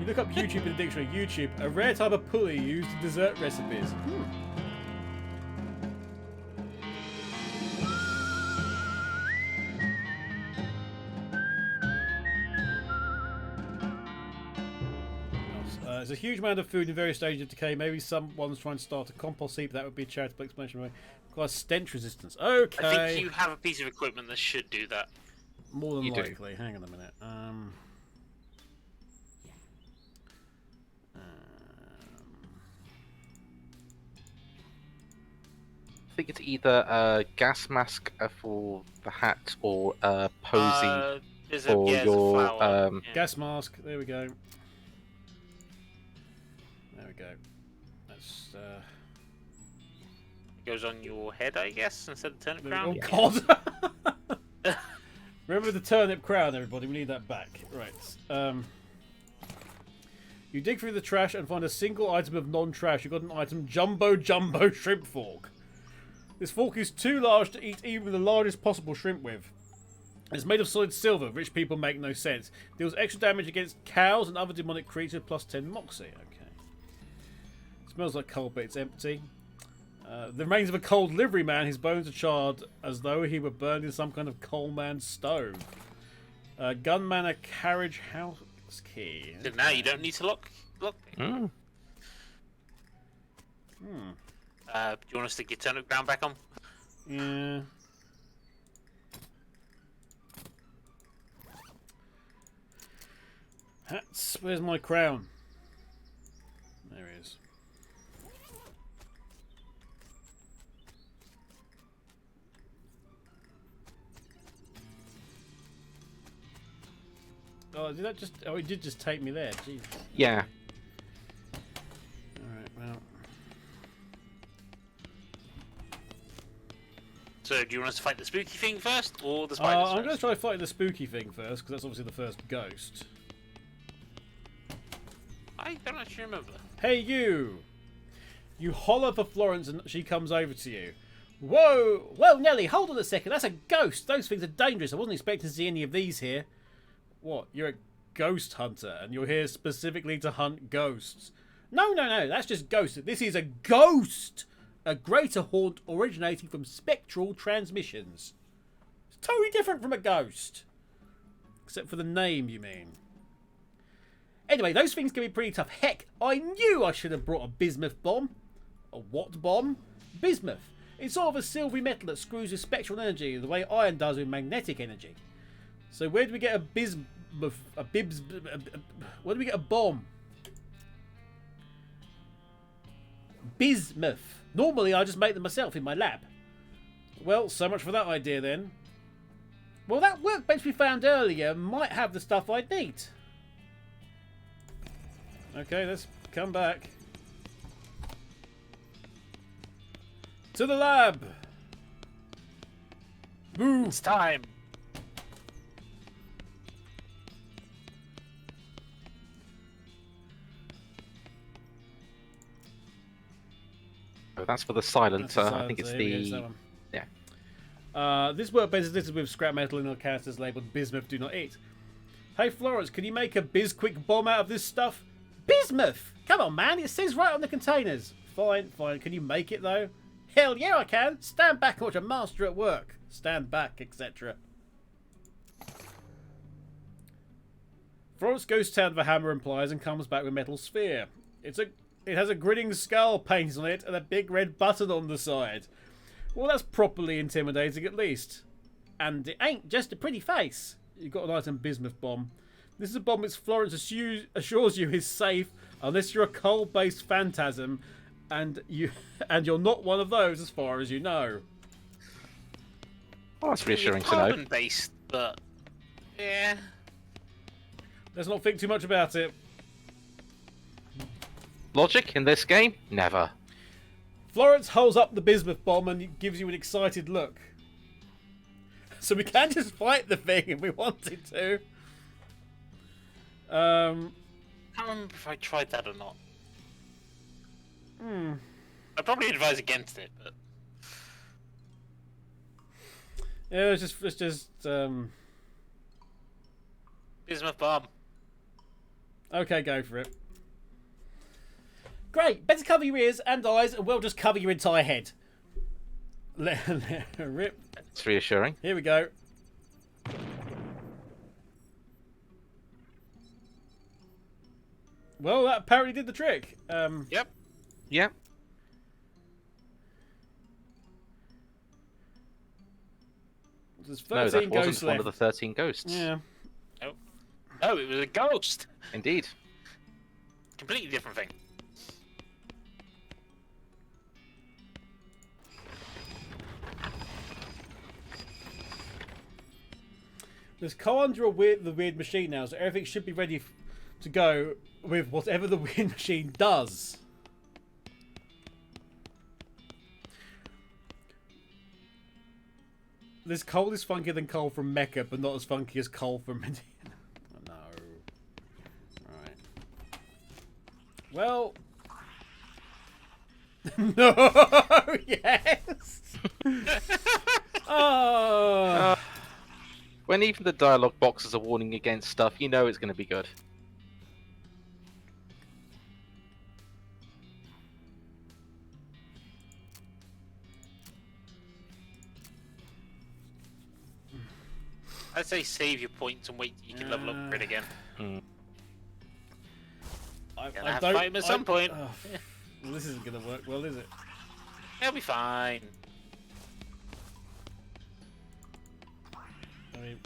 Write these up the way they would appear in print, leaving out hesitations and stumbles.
You look up YouTube in the dictionary. YouTube, a rare type of pulley used in dessert recipes. There's a huge amount of food in various stages of decay. Maybe someone's trying to start a compost heap. That would be a charitable explanation. Requires stench resistance. Okay. I think you have a piece of equipment that should do that. More than You do. likely. Hang on a minute. I think it's either a gas mask for the hat or a posy for your Gas mask. There we go. There we go. That's goes on your head, I guess, instead of turnip crown. Oh God! Remember the turnip crown, everybody. We need that back. Right. You dig through the trash and find a single item of non-trash. You got an item: jumbo shrimp fork. This fork is too large to eat even the largest possible shrimp with. It's made of solid silver. Rich people make no sense. Deals extra damage against cows and other demonic creatures. Plus 10 moxie. Okay. Smells like coal, but it's empty. The remains of a cold livery man. His bones are charred as though he were burned in some kind of coal man's stove. Gun Manor carriage house key. So now you don't need to lock. Mm. Do you want to stick your turnip crown back on? Yeah. Hats. Where's my crown? There he is. Oh, did that just... Oh, it did just take me there. Jeez. Yeah. Alright, well... So, do you want us to fight the spooky thing first, or the spiders I'm going to first? try fighting the spooky thing first, because that's obviously the first ghost. I don't actually remember. Hey, you! You holler for Florence and she comes over to you. Whoa! Whoa, Nelly, hold on a second. That's a ghost. Those things are dangerous. I wasn't expecting to see any of these here. What? You're a ghost hunter and you're here specifically to hunt ghosts. No. That's just ghosts. This is a ghost! A greater haunt originating from spectral transmissions. It's totally different from a ghost. Except for the name, you mean. Anyway, those things can be pretty tough. Heck, I knew I should have brought a bismuth bomb. A what bomb? Bismuth. It's sort of a silvery metal that screws with spectral energy the way iron does with magnetic energy. So where do we get a bismuth? Where do we get a bomb? Bismuth. Normally I just make them myself in my lab. Well, so much for that idea then. Well, that workbench we found earlier might have the stuff I'd need. Okay, let's come back. To the lab! Boo! It's time! Oh, that's for the silencer. That's I think it's Here we go, the... it's that one. Yeah. This workbench is littered with scrap metal and canisters labelled bismuth do not eat. Hey Florence, can you make a Bizquick bomb out of this stuff? Bismuth! Come on man, it says right on the containers. Fine. Can you make it though? Hell yeah I can! Stand back and watch a master at work. Stand back, etc. Florence goes down to the hammer and pliers and comes back with a metal sphere. It has a grinning skull painted on it and a big red button on the side. Well, that's properly intimidating at least. And it ain't just a pretty face. You've got an item bismuth bomb. This is a bomb which Florence assures you is safe unless you're a coal-based phantasm and you're not one of those as far as you know. Oh, that's reassuring to know. Carbon-based, but... yeah... Let's not think too much about it. Logic in this game? Never. Florence holds up the bismuth bomb and gives you an excited look. So we can just fight the thing if we wanted to. I can't remember if I tried that or not. I'd probably advise against it, but... Yeah, it's just bismuth bomb. Okay, go for it. Great. Better cover your ears and eyes, and we'll just cover your entire head. Rip. It's reassuring. Here we go. Well, that apparently did the trick. Yep. Yep. There's 13 No, that ghosts wasn't one of left. the 13 ghosts. Yeah. Oh, it was a ghost. Indeed. Completely different thing. There's under the weird machine now, so everything should be ready to go with whatever the weird machine does. This coal is funkier than coal from Mecca, but not as funky as coal from Medina. Oh, no. Right. Well. No! Yes! Oh. When even the dialogue boxes are warning against stuff, you know it's going to be good. I'd say save your points and wait till you can level upgrade again. Gonna have to fight him at some point. Oh, well, this isn't going to work well, is it? He'll be fine. I mean...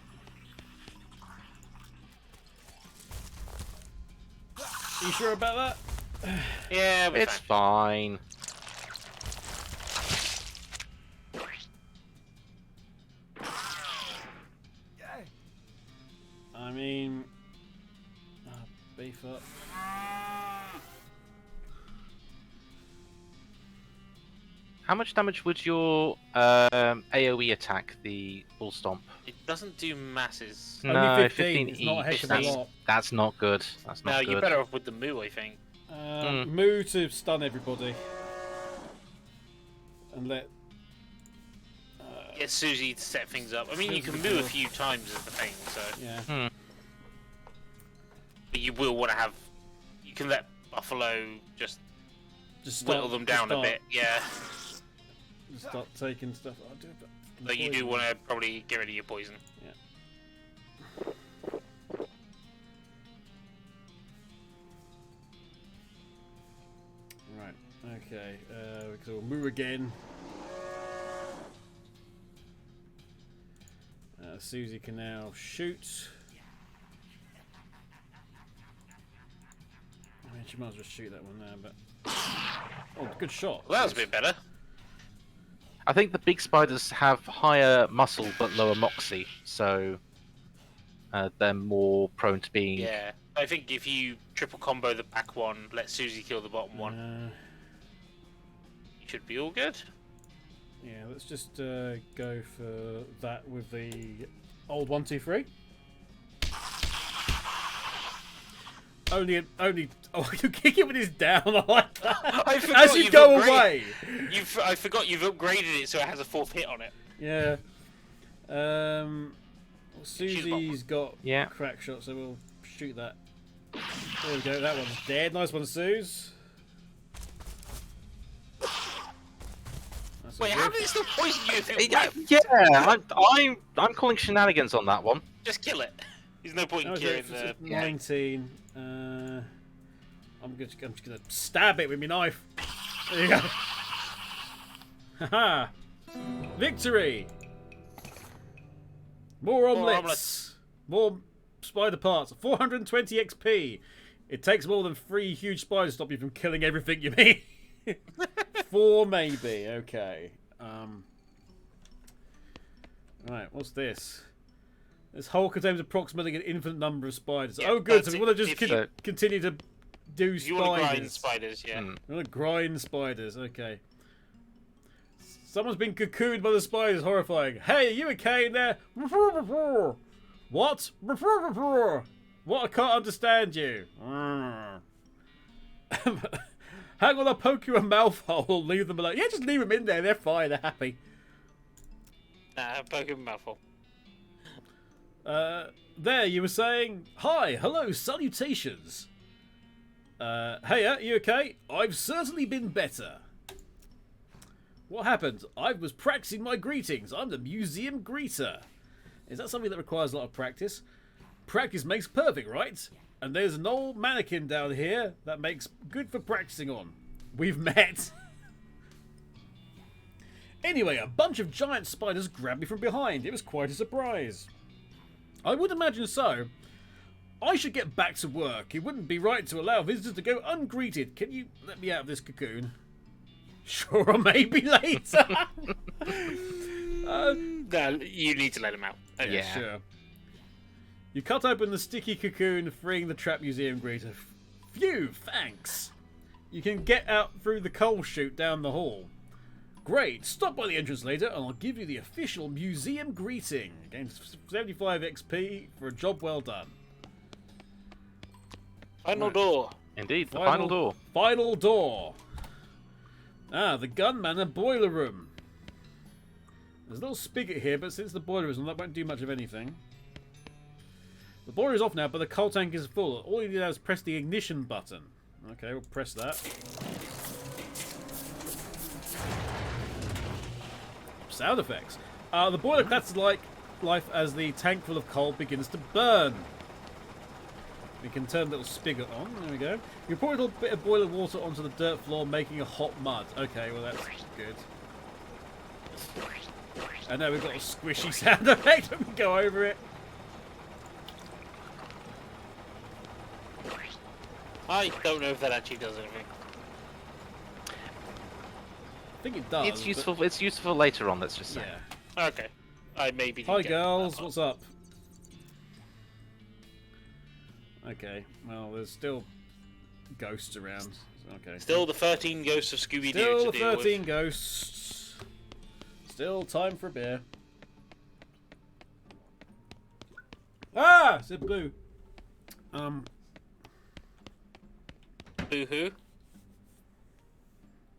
Are you sure about that? Yeah, he'll be It's fine. fine. I mean... beef up. How much damage would your AoE attack, the Bull Stomp? It doesn't do masses. Only No, 15, it's not a heck each. of a lot. That's not good. That's No, not good. you're better off with the moo, I think. Moo to stun everybody. And let... Get Susie to set things up. I mean, you can moo a few times as the thing, so... Yeah. But you will want to have... You can let Buffalo just whittle them down a bit, yeah. Just start taking stuff. Oh, dude, But you do want to probably get rid of your poison. Yeah. Right. Okay. We'll moo again. Susie can now shoot. I mean, she might as well shoot that one now, but... Oh, good shot. Well, that was a bit better. I think the big spiders have higher muscle but lower moxie, so they're more prone to being... Yeah. I think if you triple combo the back one, let Susie kill the bottom one, you should be all good. Yeah, let's just go for that with the old 1, 2, 3. Only. Oh, you kick it when it's down. I like that. As you go away. I forgot you've upgraded it so it has a 4th hit on it. Yeah. Susie's got crack shot, so we'll shoot that. There we go. That one's dead. Nice one, Suze. Wait, how did it still poison you if it Yeah, I'm calling shenanigans on that one. Just kill it. There's no point in killing the... 19. I'm just gonna stab it with my knife. There you go. Haha! Victory! More omelets. More spider parts. 420 XP. It takes more than 3 huge spiders to stop you from killing everything you meet. 4 maybe. Okay. Right. What's this? This hole contains approximately an infinite number of spiders. Yeah, Oh, good. So we want to just continue to do spiders. You want to grind spiders, yeah. We want to grind spiders. Okay. Someone's been cocooned by the spiders. Horrifying. Hey, are you okay in there? What? What? I can't understand you. Hang on, I'll poke you a mouth hole. Leave them alone. Yeah, just leave them in there. They're fine. They're happy. Nah, poke him mouthful. There, you were saying, hi, hello, salutations. Hey, you okay? I've certainly been better. What happened? I was practicing my greetings. I'm the museum greeter. Is that something that requires a lot of practice? Practice makes perfect, right? And there's an old mannequin down here that makes good for practicing on. We've met. Anyway, a bunch of giant spiders grabbed me from behind. It was quite a surprise. I would imagine so. I should get back to work. It wouldn't be right to allow visitors to go ungreeted. Can you let me out of this cocoon? Sure, or maybe later. No, you need to let him out. Okay. Yeah. Sure. You cut open the sticky cocoon, freeing the trapped museum greeter. Phew, thanks. You can get out through the coal chute down the hall. Great. Stop by the entrance later, and I'll give you the official museum greeting. Gain 75 XP for a job well done. Final door. Indeed, the final door. Final door. Ah, the Gun Manor boiler room. There's a little spigot here, but since the boiler is on, that won't do much of anything. The boiler is off now, but the coal tank is full. All you need to do is press the ignition button. Okay, we'll press that. Sound effects. The boiler clatters like life as the tank full of coal begins to burn. We can turn the little spigot on. There we go. You pour a little bit of boiler water onto the dirt floor, making a hot mud. Okay, well that's good. And now we've got a squishy sound effect when we go over it. I don't know if that actually does anything. I think it does. It's useful. It's useful later on. Let's just say. Yeah. Okay. I maybe. Hi didn't get girls, that what's up? Okay, well there's still ghosts around. Okay. Still the 13 ghosts of Scooby-Doo Still to deal 13 with. ghosts. Still time for a beer. Ah! Said blue. Boo-hoo.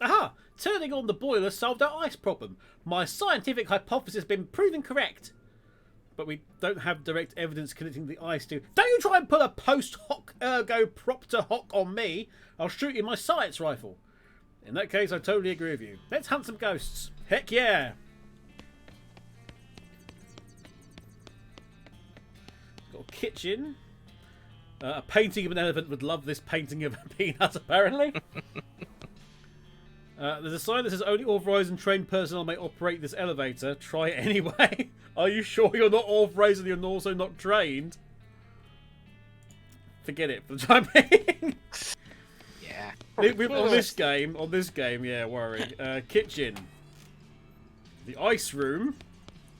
Aha! Turning on the boiler solved our ice problem. My scientific hypothesis has been proven correct. But we don't have direct evidence connecting the ice to... Don't you try and pull a post hoc ergo propter hoc on me. I'll shoot you with my science rifle. In that case, I totally agree with you. Let's hunt some ghosts. Heck yeah! Got a kitchen. A painting of an elephant would love this painting of a peanut, apparently. There's a sign that says only authorised and trained personnel may operate this elevator. Try it anyway. Are you sure you're not authorised and you're also not trained? Forget it for the time being. Yeah. On this game, yeah, worry. Kitchen. The ice room.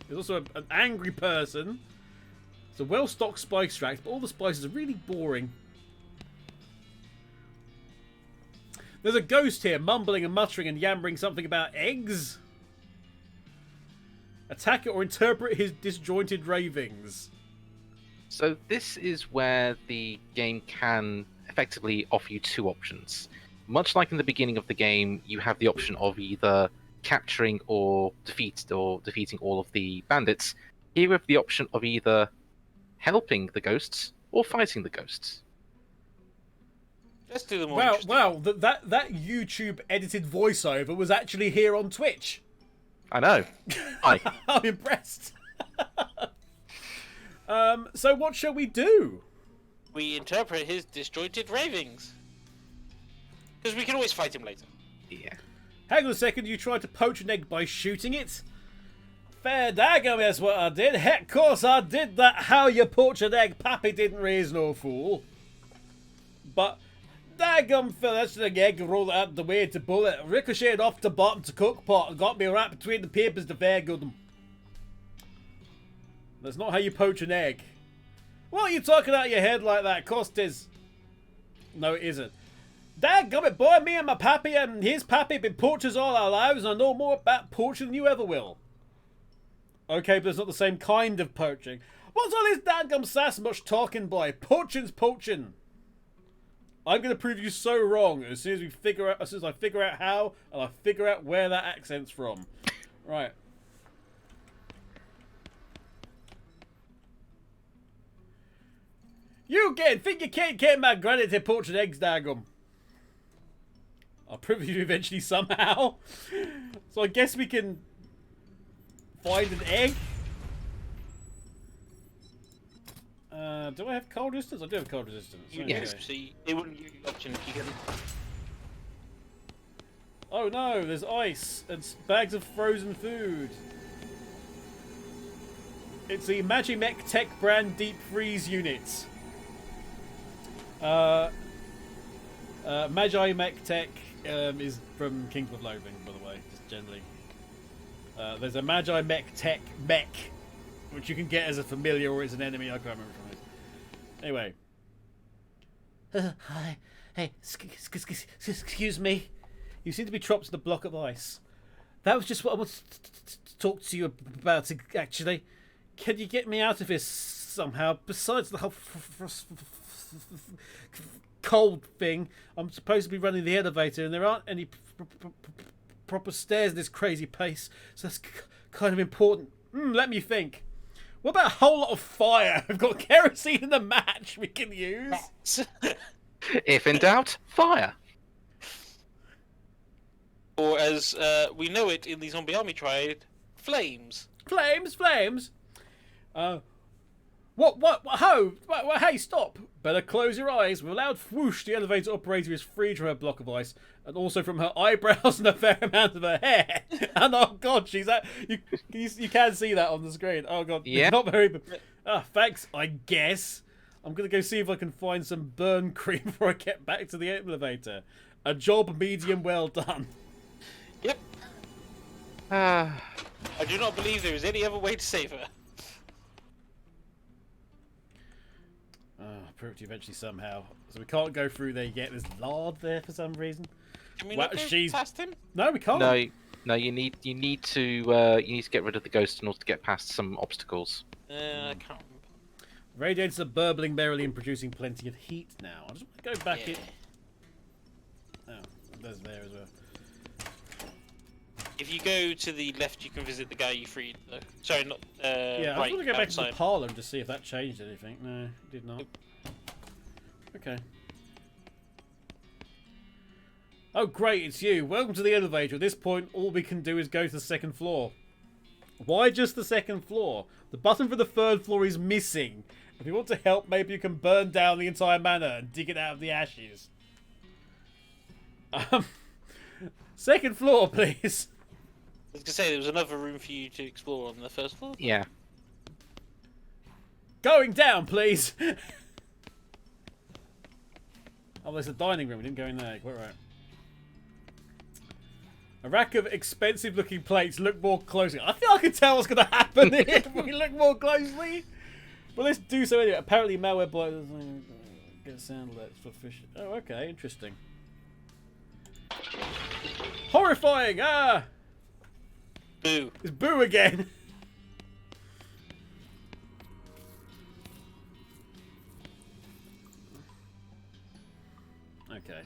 There's also an angry person. It's a well-stocked spice rack, but all the spices are really boring. There's a ghost here, mumbling and muttering and yammering something about eggs. Attack it or interpret his disjointed ravings. So this is where the game can effectively offer you two options. Much like in the beginning of the game, you have the option of either capturing or defeating all of the bandits. Here you have the option of either helping the ghosts or fighting the ghosts. Let's do the more Wow, interesting. wow, that YouTube edited voiceover was actually here on Twitch. I know. Hi. I'm impressed. So what shall we do? We interpret his disjointed ravings. Because we can always fight him later. Yeah. Hang on a second, you tried to poach an egg by shooting it? Fair daggum, that's what I did. Heck, course I did that. How you poach an egg, Pappy didn't raise no fool. But daggum fell that's the egg rolled out the way to bullet, ricocheted off the bottom to cook pot, and got me right between the papers to fair good 'em. That's not how you poach an egg. What are you talking out your head like that? Course 'tis. No, it isn't. Dadgummit, boy, me and my pappy and his pappy been poachers all our lives, and I know more about poaching than you ever will. Okay, but it's not the same kind of poaching. What's all this dadgum sass much talking, boy? Poaching's poaching. I'm going to prove you so wrong as soon as I figure out how, and I figure out where that accent's from. Right. You again! Think you can't get my granny to poach an eggs, daggum? I'll prove you eventually somehow. So I guess we can find an egg. Do I have cold resistance? I do have cold resistance. Yes. So it wouldn't give you the option if you can. Oh no, there's ice and bags of frozen food. It's the Magimech Tech brand deep freeze units. Magimech Tech is from Kingdom of Loathing, by the way, just generally. There's a Magimech Tech mech, which you can get as a familiar or as an enemy. I can't remember from it. Anyway. Hi. Hey, excuse me. You seem to be trapped in a block of ice. That was just what I wanted to talk to you about, actually. Can you get me out of here somehow? Besides the whole cold thing, I'm supposed to be running the elevator, and there aren't any proper stairs in this crazy place, so that's kind of important. Let me think. What about a whole lot of fire? I've got kerosene in the match we can use. If in doubt, fire. Or as we know it in the Zombie Army Triad, flames. Flames. What? Ho! Hey, stop! Better close your eyes. With a loud whoosh, the elevator operator is freed from her block of ice, and also from her eyebrows and a fair amount of her hair. And oh god, she's at you can see that on the screen. Oh god, yeah. Not very. Thanks. I guess I'm gonna go see if I can find some burn cream before I get back to the elevator. A job medium well done. Yep. I do not believe there is any other way to save her. Proved you eventually somehow. So we can't go through there yet. There's lard there for some reason. Can we not go past him? No, we can't. No. You need to get rid of the ghost in order to get past some obstacles. I can't remember. Radiators are burbling merrily and producing plenty of heat now. I just want to go back in. Oh, there's there as well. If you go to the left, you can visit the guy you freed. Though. Sorry, not. Yeah, I right, just want to go back outside. to the parlour and just see if that changed anything. No, it did not. Okay. Oh great, it's you. Welcome to the elevator. At this point, all we can do is go to the second floor. Why just the second floor? The button for the third floor is missing. If you want to help, maybe you can burn down the entire manor and dig it out of the ashes. Second floor, please. I was gonna say there was another room for you to explore on the first floor. Yeah. Going down, please. Oh, there's a dining room. We didn't go in there. Quite right. A rack of expensive-looking plates. Look more closely. I feel I can tell what's going to happen if we look more closely. But let's do so anyway. Apparently, malware blight doesn't get sound alerts for fish. Oh, okay. Interesting. Horrifying! Ah! Boo. It's Boo again. Okay.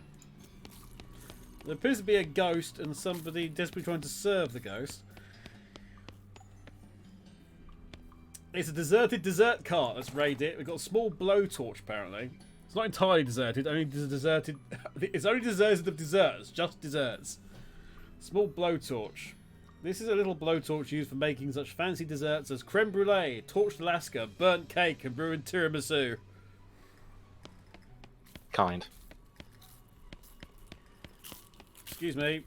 There appears to be a ghost and somebody desperately trying to serve the ghost. It's a deserted dessert cart. Let's raid it. We've got a small blowtorch apparently. It's not entirely deserted. It's only deserted of desserts. Just desserts. Small blowtorch. This is a little blowtorch used for making such fancy desserts as creme brulee, torched Alaska, burnt cake, and ruined tiramisu. Kind. Excuse me.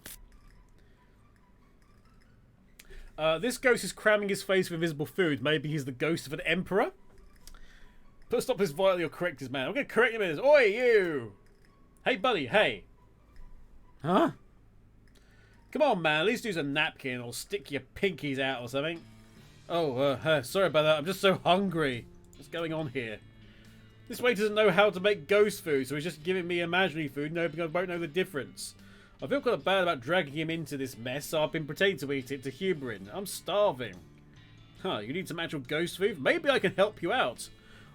This ghost is cramming his face with invisible food. Maybe he's the ghost of an emperor? Put a stop to this violently or correct his man. I'm going to correct him in this. Oi, you! Hey, buddy, hey. Huh? Come on, man. At least use a napkin or stick your pinkies out or something. Oh, sorry about that. I'm just so hungry. What's going on here? This waiter doesn't know how to make ghost food, so he's just giving me imaginary food, knowing I won't know the difference. I feel kind of bad about dragging him into this mess, so I've been pretending to eat it to humour him. I'm starving. Huh, you need some actual ghost food? Maybe I can help you out.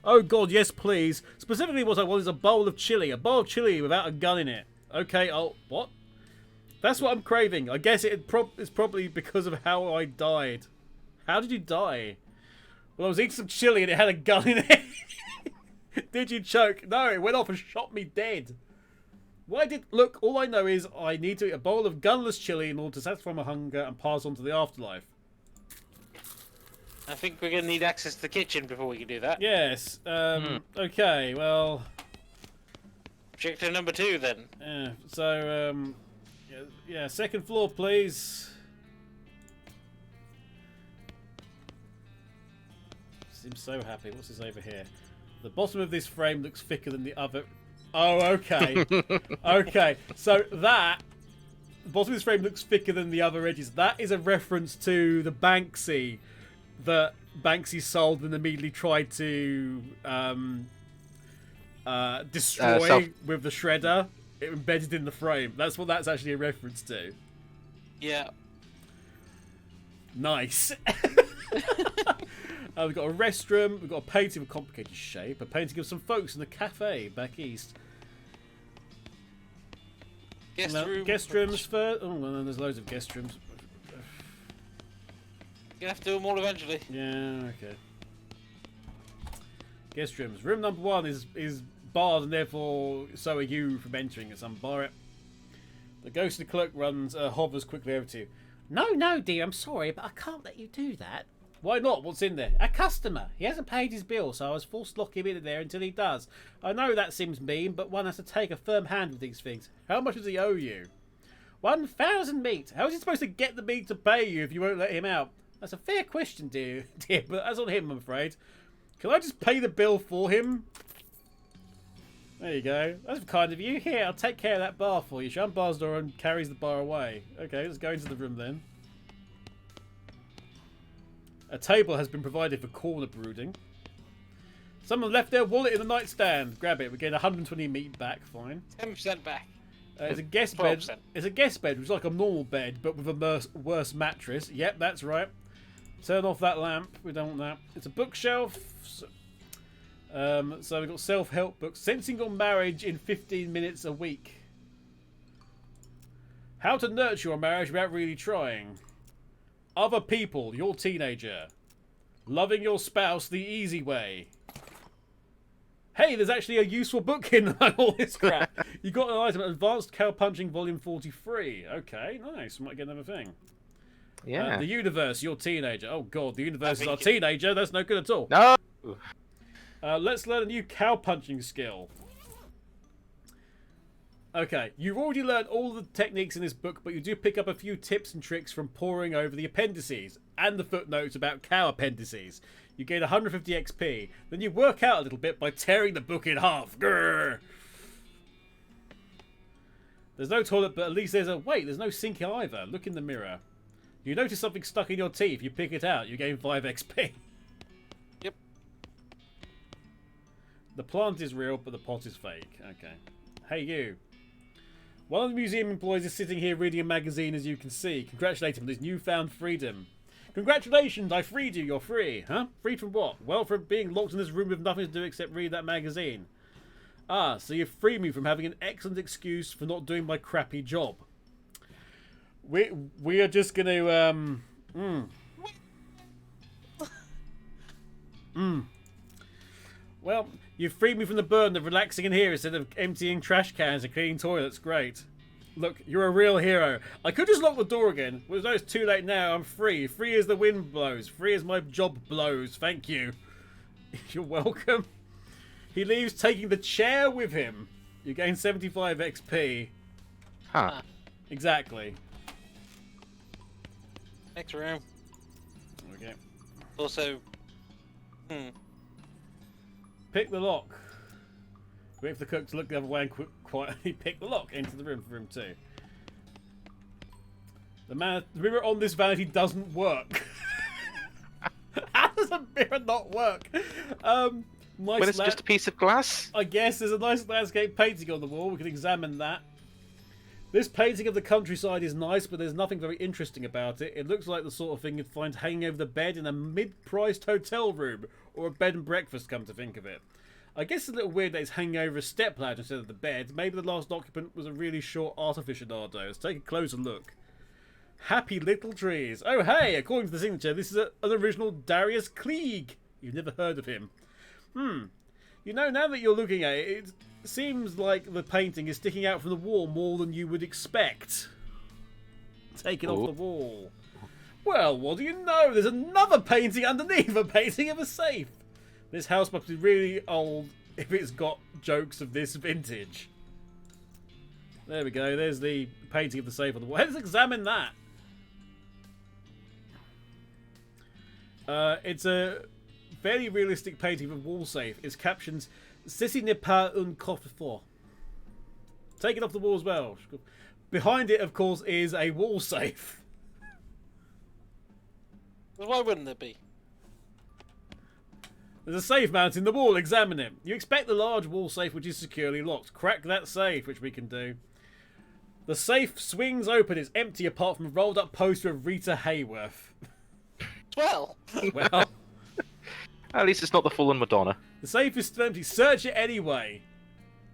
Oh god, yes please. Specifically what I want is a bowl of chili. A bowl of chili without a gun in it. Okay, what? That's what I'm craving. I guess it's probably because of how I died. How did you die? Well, I was eating some chili and it had a gun in it. Did you choke? No, it went off and shot me dead. Why did... Look, all I know is I need to eat a bowl of gunless chili in order to satisfy my hunger and pass on to the afterlife. I think we're going to need access to the kitchen before we can do that. Yes. Okay, well... Objective number 2, then. Yeah, second floor, please. Seems so happy. What's this over here? The bottom of this frame looks thicker than the other. Oh, okay. Okay, so that... The bottom of this frame looks thicker than the other edges. That is a reference to the Banksy that Banksy sold and immediately tried to destroy with the shredder. It embedded in the frame. That's what that's actually a reference to. Yeah. Nice. We've got a restroom. We've got a painting of a complicated shape. A painting of some folks in a cafe back east. Guest rooms first. Oh, well, there's loads of guest rooms. You're going to have to do them all eventually. Yeah, okay. Guest rooms. Room number 1 is barred, and therefore so are you from entering. It's unbar it. The ghostly clerk hovers quickly over to you. No, dear, I'm sorry, but I can't let you do that. Why not? What's in there? A customer. He hasn't paid his bill, so I was forced to lock him in there until he does. I know that seems mean, but one has to take a firm hand with these things. How much does he owe you? 1,000 meat. How is he supposed to get the meat to pay you if you won't let him out? That's a fair question, dear, but that's on him, I'm afraid. Can I just pay the bill for him? There you go. That's kind of you. Here, I'll take care of that bar for you. She unbars the door and carries the bar away. Okay, let's go into the room then. A table has been provided for corner brooding. Someone left their wallet in the nightstand. Grab it. We get 120 meat back. Fine. 10% back. It's a guest 12%. bed. It's a guest bed, which is like a normal bed, but with a worse mattress. Yep, that's right. Turn off that lamp. We don't want that. It's a bookshelf. So we've got self-help books. Sensing your marriage in 15 minutes a week. How to nurture your marriage without really trying. Other people, your teenager. Loving your spouse the easy way. Hey, there's actually a useful book in all this crap. You got an item, Advanced Cow Punching Volume 43. Okay, nice. Might get another thing. Yeah. The universe, your teenager. Oh god, the universe is our teenager. That's no good at all. No. Let's learn a new cow punching skill. Okay, you've already learned all the techniques in this book, but you do pick up a few tips and tricks from poring over the appendices and the footnotes about cow appendices. You gain 150 XP. Then you work out a little bit by tearing the book in half. Grrr. There's no toilet, but at least there's a... Wait, there's no sink either. Look in the mirror. You notice something stuck in your teeth. You pick it out. You gain 5 XP. Yep. The plant is real, but the pot is fake. Okay. Hey, you. One of the museum employees is sitting here reading a magazine, as you can see. Congratulate him on his newfound freedom. Congratulations, I freed you. You're free. Huh? Freed from what? Well, from being locked in this room with nothing to do except read that magazine. Ah, so you freed me from having an excellent excuse for not doing my crappy job. We are just going to... Well, you've freed me from the burden of relaxing in here instead of emptying trash cans and cleaning toilets. Great. Look, you're a real hero. I could just lock the door again. Well, no, it's too late now. I'm free. Free as the wind blows. Free as my job blows. Thank you. You're welcome. He leaves taking the chair with him. You gain 75 XP. Huh. Exactly. Next room. Okay. Also... Pick the lock. Wait for the cook to look the other way and quietly pick the lock. Enter the room for room 2. The mirror on this vanity doesn't work. How does a mirror not work? Nice When it's just a piece of glass? I guess there's a nice landscape painting on the wall. We can examine that. This painting of the countryside is nice, but there's nothing very interesting about it. It looks like the sort of thing you'd find hanging over the bed in a mid-priced hotel room, or a bed and breakfast, come to think of it. I guess it's a little weird that it's hanging over a stepladder instead of the bed. Maybe the last occupant was a really short art aficionado. Let's take a closer look. Happy little trees. Oh, hey, according to the signature, this is an original Darius Klieg. You've never heard of him. You You know, now that you're looking at it, it seems like the painting is sticking out from the wall more than you would expect. Take it off the wall. Well, what do you know? There's another painting underneath, a painting of a safe. This house must be really old if it's got jokes of this vintage. There we go. There's the painting of the safe on the wall. Let's examine that. It's a fairly realistic painting of a wall safe. Its captions, "Ceci n'est pas un coffre-fort." Take it off the wall as well. Behind it, of course, is a wall safe. Well, why wouldn't there be? There's a safe mounted in the wall. Examine it. You expect the large wall safe, which is securely locked. Crack that safe, which we can do. The safe swings open. It's empty apart from a rolled up poster of Rita Hayworth. Well. Well, At least it's not the full-on Madonna. the safe is still empty. Search it anyway.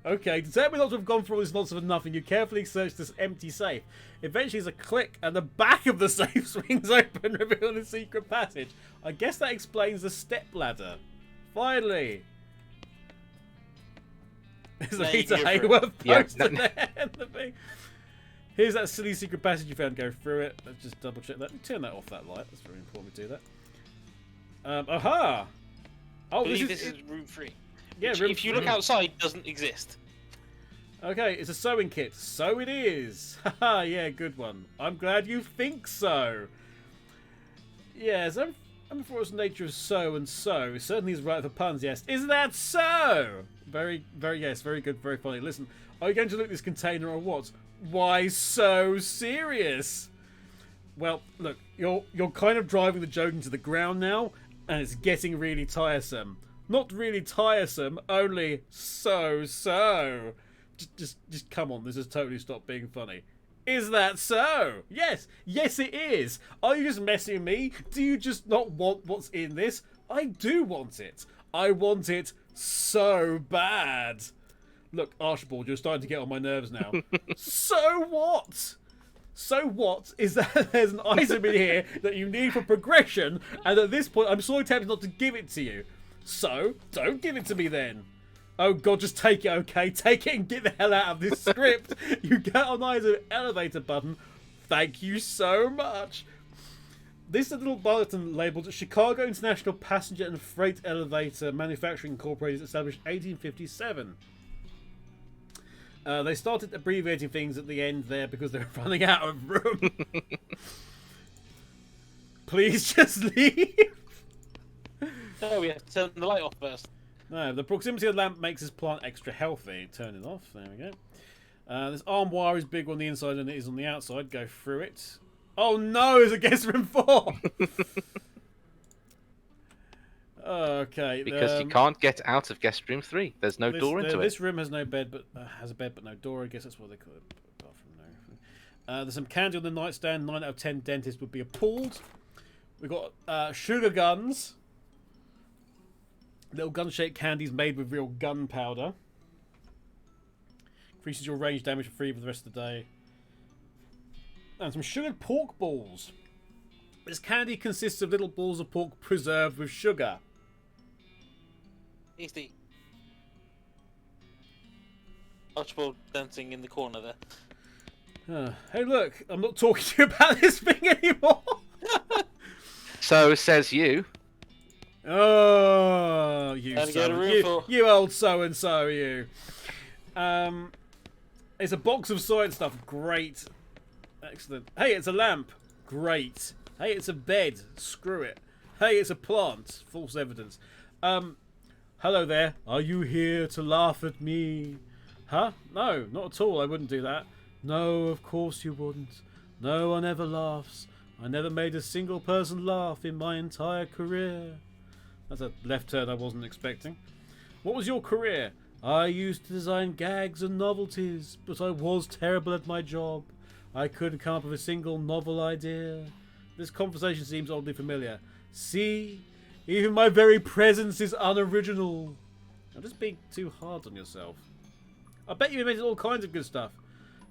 Okay, determined not to have gone through all this nonsense for nothing, you carefully search this empty safe. Eventually there's a click and the back of the safe swings open, revealing a secret passage. I guess that explains the stepladder. Finally. There's a Rita Hayworth poster there in the thing. Here's that silly secret passage you found. Go through it. Let's just double check that. Turn that off, that light. That's very important we do that. Aha! Oh, I believe this is room 3. Yeah, Which, room if you 3. look outside, doesn't exist. Okay, it's a sewing kit. So it is. Haha, yeah, good one. I'm glad you think so. Yes, I'm for its nature of so and so. It certainly is right for puns, yes. Is that so? Very, yes, very good, very funny. Listen, are you going to loot this container or what? Why so serious? Well, look, you're kind of driving the joke into the ground now, and it's getting really tiresome. Not really tiresome, only so. Just come on, this has totally stopped being funny. Is that so? Yes it is. Are you just messing with me? Do you just not want what's in this? I do want it. I want it so bad. Look, Archibald, you're starting to get on my nerves now. So what? So what is that there's an item in here that you need for progression, and at this point I'm so tempted not to give it to you. So, don't give it to me then. Oh god, just take it, okay? Take it and get the hell out of this script. You get on either elevator button. Thank you so much. This is a little bulletin labelled Chicago International Passenger and Freight Elevator Manufacturing Incorporated, established 1857. They started abbreviating things at the end there because they were running out of room. Please just leave. No, we have to turn the light off first. No, the proximity of the lamp makes this plant extra healthy. Turn it off. There we go. This arm wire is bigger on the inside than it is on the outside. Go through it. Oh no, it's a guest room 4! Okay. Because you can't get out of guest room 3. There's no door into it. This room has no bed, but has a bed but no door. I guess that's what they call it. Apart from no. There's some candy on the nightstand. 9 out of 10 dentists would be appalled. We've got sugar guns. Little gun-shaped candies made with real gunpowder. Increases your range damage for free for the rest of the day. And some sugared pork balls. This candy consists of little balls of pork preserved with sugar. Easy. Archibald dancing in the corner there. Hey look, I'm not talking to you about this thing anymore. So says you. Oh, you old so-and-so, you. It's a box of science stuff. Great. Excellent. Hey, it's a lamp. Great. Hey, it's a bed. Screw it. Hey, it's a plant. False evidence. Hello there. Are you here to laugh at me? Huh? No, not at all. I wouldn't do that. No, of course you wouldn't. No one ever laughs. I never made a single person laugh in my entire career. That's a left turn I wasn't expecting. What was your career? I used to design gags and novelties, but I was terrible at my job. I couldn't come up with a single novel idea. This conversation seems oddly familiar. See? Even my very presence is unoriginal. I'm just being too hard on yourself. I bet you invented all kinds of good stuff.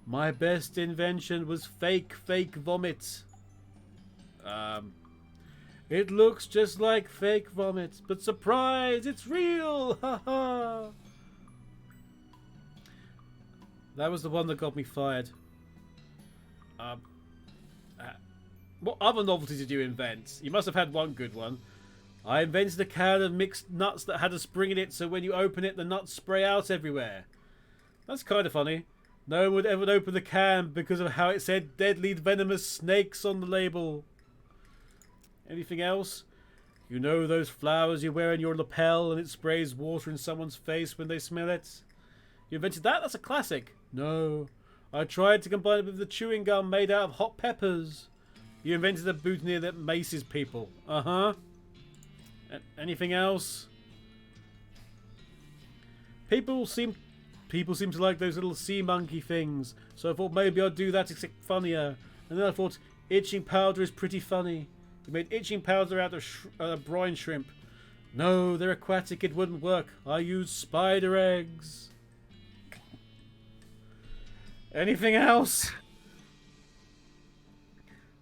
My best invention was fake vomit. It looks just like fake vomit, but surprise, it's real! Ha ha! That was the one that got me fired. What other novelty did you invent? You must have had one good one. I invented a can of mixed nuts that had a spring in it, so when you open it, the nuts spray out everywhere. That's kind of funny. No one would ever open the can because of how it said deadly venomous snakes on the label. Anything else? You know those flowers you wear in your lapel and it sprays water in someone's face when they smell it? You invented that? That's a classic. No. I tried to combine it with the chewing gum made out of hot peppers. You invented a boutonniere that maces people. Uh-huh. Anything else? People seem to like those little sea monkey things, so I thought maybe I'd do that except funnier. And then I thought itching powder is pretty funny. You made itching powder out of brine shrimp. No, they're aquatic, it wouldn't work. I used spider eggs. Anything else?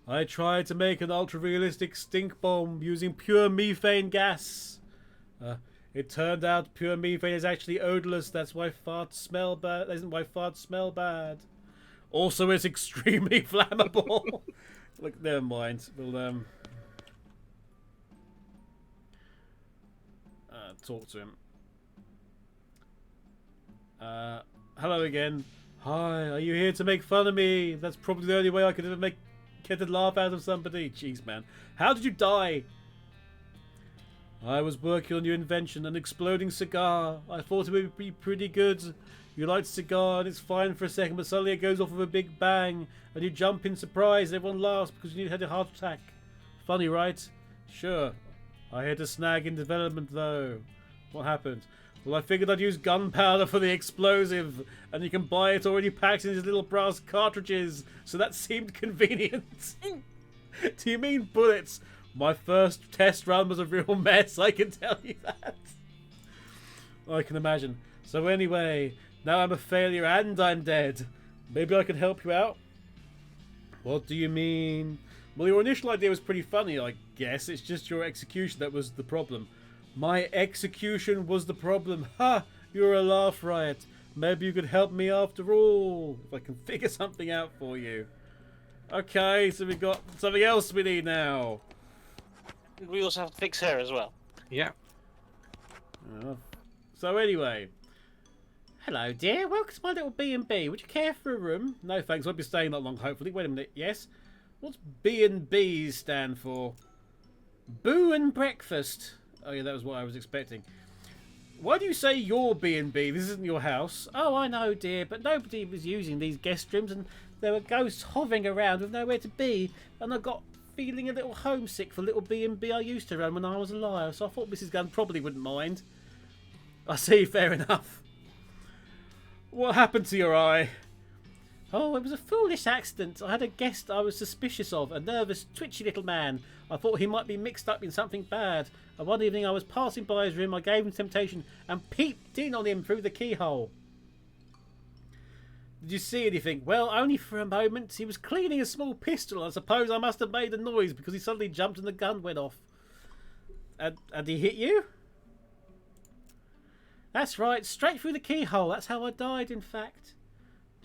I tried to make an ultra-realistic stink bomb using pure methane gas. It turned out pure methane is actually odorless. That's why farts smell bad. That isn't why farts smell bad. Also, it's extremely flammable. Look, never mind. We'll talk to him. Hello again. Hi, are you here to make fun of me? That's probably the only way I could ever get a laugh out of somebody. Jeez, man. How did you die? I was working on your invention, an exploding cigar. I thought it would be pretty good. You light a cigar and it's fine for a second, but suddenly it goes off with a big bang, and you jump in surprise and everyone laughs because you had a heart attack. Funny, right? Sure. I had a snag in development, though. What happened? Well, I figured I'd use gunpowder for the explosive, and you can buy it already packed in these little brass cartridges, so that seemed convenient. Do you mean bullets? My first test run was a real mess, I can tell you that. I can imagine. So anyway, now I'm a failure and I'm dead. Maybe I can help you out? What do you mean? Well, your initial idea was pretty funny, I guess. It's just your execution that was the problem. My execution was the problem. Ha! You're a laugh riot. Maybe you could help me after all. If I can figure something out for you. Okay, so we've got something else we need now. We also have to fix her as well. Yeah. So anyway. Hello, dear. Welcome to my little B&B. Would you care for a room? No, thanks. I'll be staying that long, hopefully. Wait a minute. Yes? What's B&B's stand for? Boo and breakfast. Oh, yeah, that was what I was expecting. Why do you say your B&B? This isn't your house. Oh, I know, dear, but nobody was using these guest rooms, and there were ghosts hovering around with nowhere to be, and I got feeling a little homesick for little B&B I used to run when I was alive, so I thought Mrs. Gunn probably wouldn't mind. I see, fair enough. What happened to your eye? Oh, it was a foolish accident. I had a guest I was suspicious of, a nervous, twitchy little man. I thought he might be mixed up in something bad. And one evening I was passing by his room, I gave him temptation and peeped in on him through the keyhole. Did you see anything? Well, only for a moment. He was cleaning a small pistol. I suppose I must have made a noise because he suddenly jumped and the gun went off. And he hit you? That's right, straight through the keyhole. That's how I died, in fact.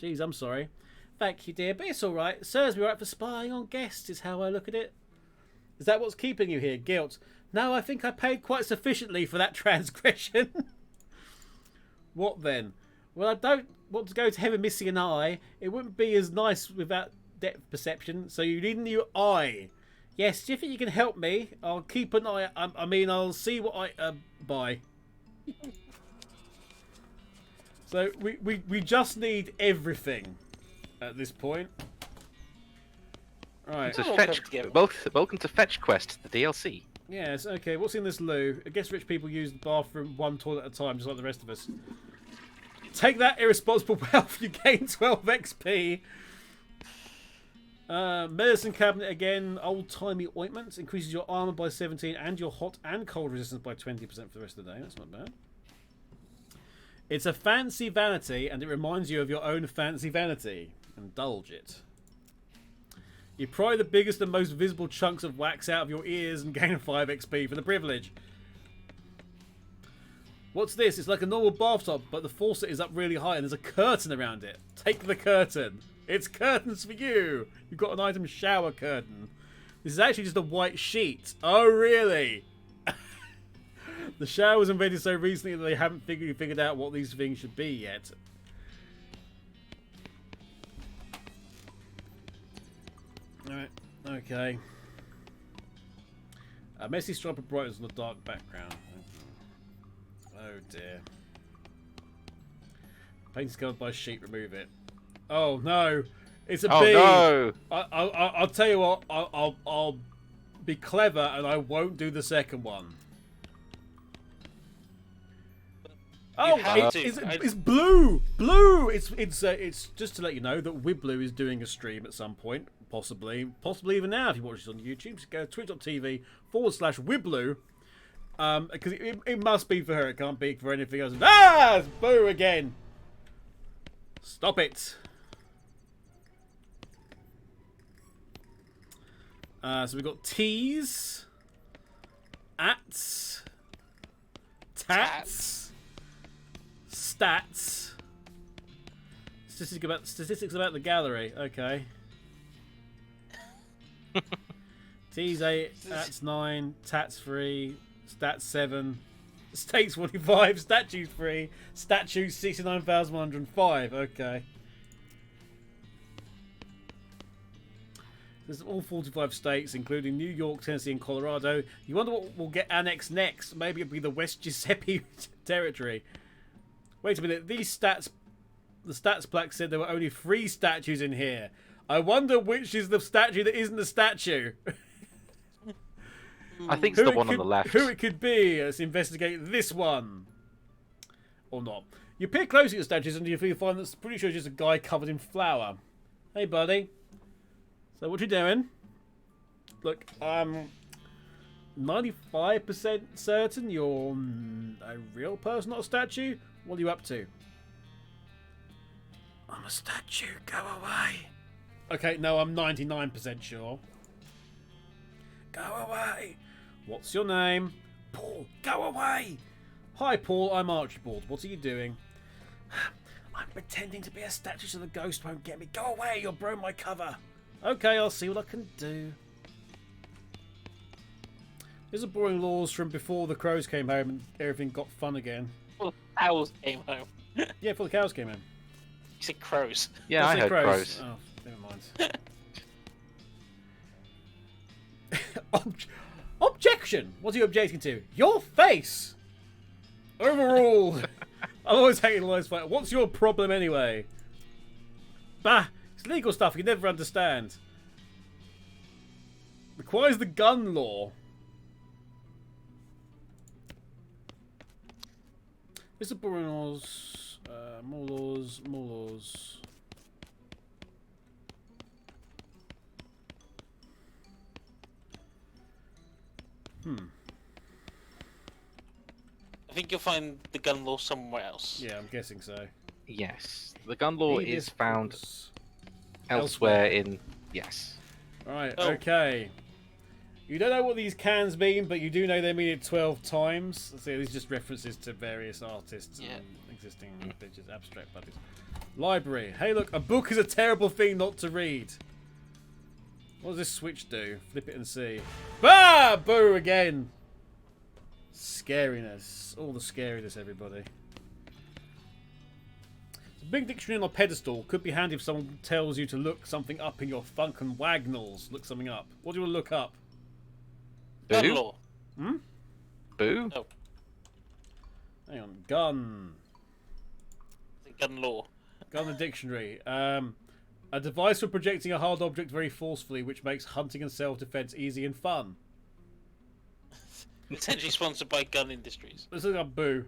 Jeez, I'm sorry. Thank you, dear, but it's all right. It serves me right for spying on guests, is how I look at it. Is that what's keeping you here? Guilt? No, I think I paid quite sufficiently for that transgression. What then? Well, I don't want to go to heaven missing an eye. It wouldn't be as nice without depth perception, so you need a new eye. Yes, do you think you can help me? I'll keep an eye. I'll see what I buy. So we just need everything at this point. Right. Welcome to Fetch Quest, the DLC. Yes, okay. What's in this loo? I guess rich people use the bathroom one toilet at a time, just like the rest of us. Take that, irresponsible wealth. You gain 12 XP. Medicine cabinet again. Old-timey ointments. Increases your armor by 17 and your hot and cold resistance by 20% for the rest of the day. That's not bad. It's a fancy vanity, and it reminds you of your own fancy vanity. Indulge it. You pry the biggest and most visible chunks of wax out of your ears and gain 5 XP for the privilege. What's this? It's like a normal bathtub, but the faucet is up really high and there's a curtain around it. Take the curtain. It's curtains for you. You've got an item shower curtain. This is actually just a white sheet. Oh, really? The shower was invented so recently that they haven't figured out what these things should be yet. Alright, okay. A messy stripe of brightness on the dark background. Oh dear. Paint covered by sheet, remove it. Oh no! It's a bee! Oh no! I'll tell you what, I'll be clever and I won't do the second one. Oh, it's blue! Blue! It's just to let you know that Wibblue is doing a stream at some point. Possibly even now if you watch this on YouTube. Just go to twitch.tv/Wibblue. Because it must be for her. It can't be for anything else. Ah! It's Boo again! Stop it! So we've got T's, ats, tats, stats, statistics about the gallery. Okay. T's 8, ats 9, tats 3, stats 7, states 45, statues 3, statues 69,105. Okay. There's all 45 states, including New York, Tennessee, and Colorado. You wonder what will get annexed next? Maybe it'll be the West Giuseppe territory. Wait a minute. The stats plaque said there were only 3 statues in here. I wonder which is the statue that isn't the statue. I think it's the one on the left. Who it could be. Let's investigate this one. Or not. You peer closely at the statues and you find that's pretty sure it's just a guy covered in flour. Hey, buddy. So what you doing? Look, I'm 95% certain you're a real person, not a statue. What are you up to? I'm a statue. Go away. Okay, no, I'm 99% sure. Go away. What's your name? Paul. Go away. Hi, Paul. I'm Archibald. What are you doing? I'm pretending to be a statue so the ghost won't get me. Go away. You'll ruin my cover. Okay, I'll see what I can do. These are boring laws from before the crows came home and everything got fun again. Well, cows came home. Yeah, before the cows came in. You said crows. Yeah, I heard crows. Oh, never mind. Objection! What are you objecting to? Your face! Overruled! I always hated lawyers fight. What's your problem anyway? Bah! It's legal stuff you never understand. Requires the gun law. This is boring laws. More laws, more laws. I think you'll find the gun law somewhere else. Yeah, I'm guessing so. Yes, the gun law Need is this found books. elsewhere in... Yes. Right, Oh. okay. You don't know what these cans mean, but you do know they mean it 12 times. So these are just references to various artists and existing pictures, abstract buddies. Library. Hey, look, a book is a terrible thing not to read. What does this switch do? Flip it and see. Bah! Boo again. Scariness. All the scariness, everybody. It's a big dictionary on a pedestal. Could be handy if someone tells you to look something up in your funk and wagnalls. Look something up. What do you want to look up? Gun Boo? law. Boo? Oh, Hang on. Gun. the gun law. Gun the dictionary. A device for projecting a hard object very forcefully, which makes hunting and self-defense easy and fun. Potentially sponsored by Gun Industries. Let's look up boo.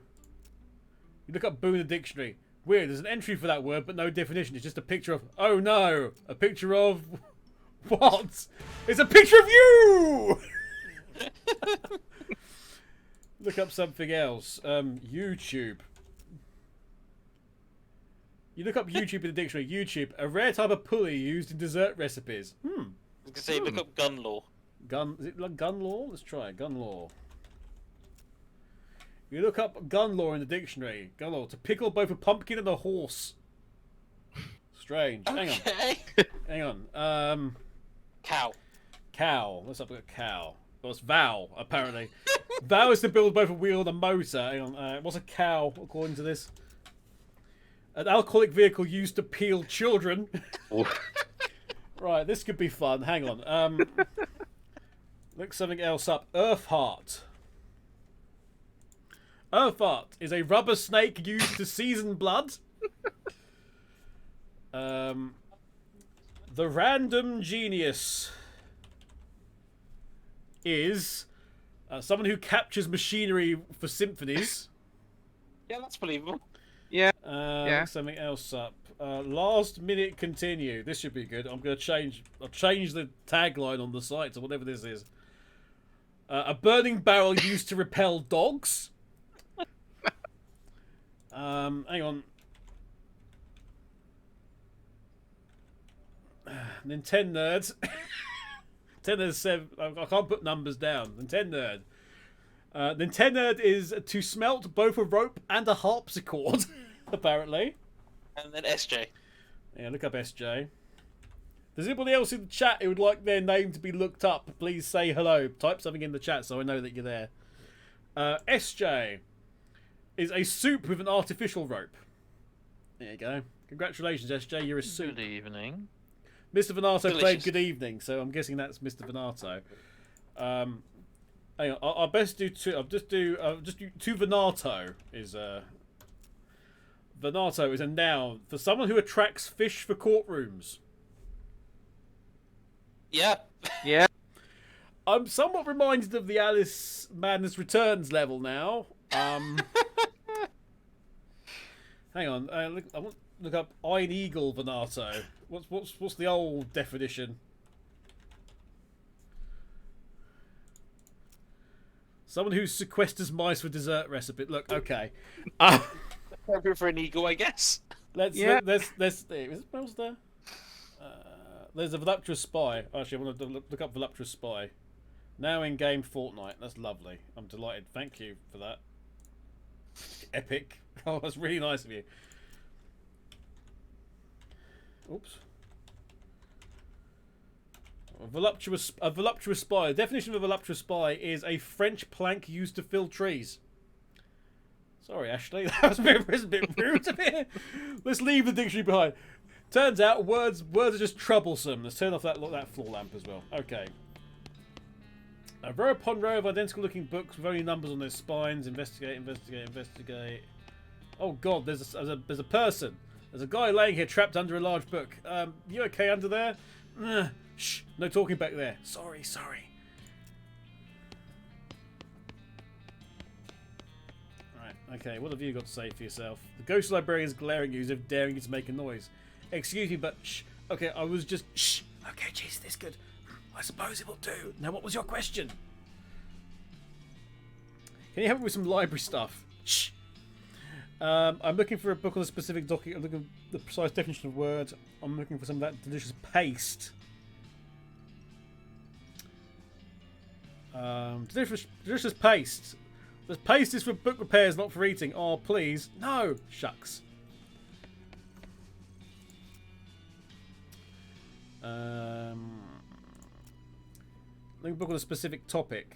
You look up boo in the dictionary. Weird, there's an entry for that word, but no definition. It's just a picture of... Oh no! A picture of... What? It's a picture of you! Look up something else. YouTube. You look up YouTube in the dictionary. YouTube, a rare type of pulley used in dessert recipes. was gonna say look up gun law. Is it like gun law? Let's try it. Gun law. You look up gun law in the dictionary. Gun law, to pickle both a pumpkin and a horse. Strange. Okay. Hang on. Cow. Cow. Let's have a look at cow. Well, it's vow, apparently. Vow is to build both a wheel and a motor. Hang on. What's a cow, according to this? An alcoholic vehicle used to peel children. Right, this could be fun. Hang on. Look something else up. Earthheart. Earthheart is a rubber snake used to season blood. The random genius is someone who captures machinery for symphonies. Yeah, that's believable. Yeah. Something else up. Last minute continue. This should be good. I'm gonna change. I'll change the tagline on the site to whatever this is. A burning barrel used to repel dogs. Hang on. Nintendo nerds. Nintendo 7. I can't put numbers down. Nintendo nerd. Nintendo nerd is to smelt both a rope and a harpsichord. Apparently. And then SJ. Yeah, look up SJ. Does anybody else in the chat who would like their name to be looked up? Please say hello. Type something in the chat so I know that you're there. SJ is a soup with an artificial rope. There you go. Congratulations, SJ. You're a soup. Good evening. Mr. Venato Delicious. played Good Evening, so I'm guessing that's Mr. Venato. Hang on, I'll best do two. I'll just do two. Venato is Venato is a noun for someone who attracts fish for courtrooms. Yeah. Yeah. I'm somewhat reminded of the Alice Madness Returns level now. Hang on, I want to look up Iron Eagle Venato. What's the old definition? Someone who sequesters mice for dessert recipe. Look, okay. Appropriate for an eagle, I guess. Let's is it else there? There's a voluptuous spy. Actually, I want to look up voluptuous spy. Now in game Fortnite. That's lovely. I'm delighted. Thank you for that. Epic. Oh, that's really nice of you. Oops. A voluptuous spy. The definition of a voluptuous spy is a French plank used to fill trees. Sorry, Ashley. That was a bit rude of me. Let's leave the dictionary behind. Turns out words are just troublesome. Let's turn off that floor lamp as well. Okay. A row upon row of identical looking books with only numbers on their spines. Investigate. Oh god, there's a person. There's a guy laying here trapped under a large book. You okay under there? Shh, no talking back there. Sorry. Right, okay, what have you got to say for yourself? The ghost librarian is glaring at you as if daring you to make a noise. Excuse me, but shh. Okay, I was just shh. Okay, jeez, this good. I suppose it will do. Now, what was your question? Can you help me with some library stuff? Shh. I'm looking for a book on a specific document. I'm looking at the precise definition of words. I'm looking for some of that delicious paste. Delicious paste. This paste is for book repairs, not for eating. Oh, please. No. Shucks. Looking book on a specific topic.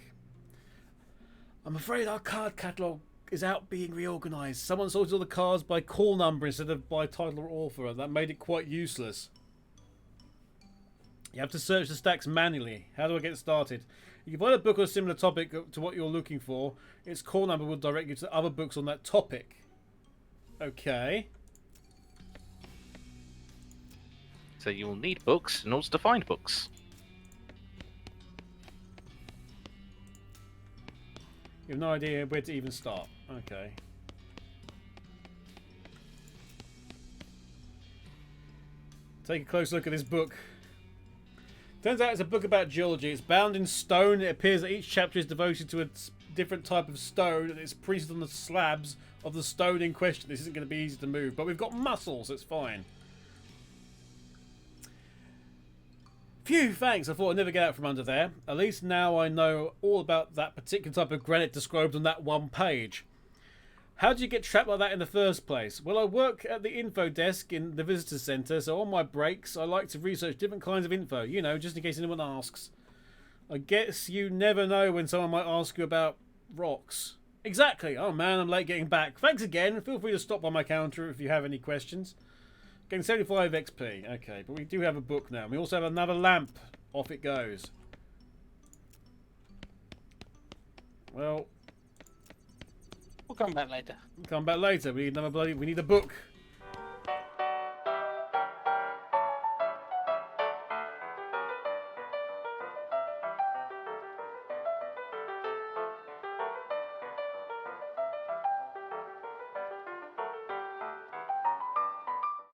I'm afraid our card catalogue is out being reorganised. Someone sorted all the cards by call number instead of by title or author, and that made it quite useless. You have to search the stacks manually. How do I get started? You can find a book on a similar topic to what you're looking for. Its call number will direct you to other books on that topic. Okay. So you will need books in order to find books. You have no idea where to even start. Okay. Take a close look at this book. Turns out it's a book about geology. It's bound in stone. It appears that each chapter is devoted to a different type of stone, and it's printed on the slabs of the stone in question. This isn't going to be easy to move, but we've got muscles, so it's fine. Phew, thanks. I thought I'd never get out from under there. At least now I know all about that particular type of granite described on that one page. How did you get trapped like that in the first place? Well, I work at the info desk in the visitor centre, so on my breaks I like to research different kinds of info, you know, just in case anyone asks. I guess you never know when someone might ask you about rocks. Exactly. Oh man, I'm late getting back. Thanks again. Feel free to stop by my counter if you have any questions. Getting 75 XP. Okay, but we do have a book now. We also have another lamp. Off it goes. Well, We'll come back later. we'll come back later. We need another bloody. We need a book.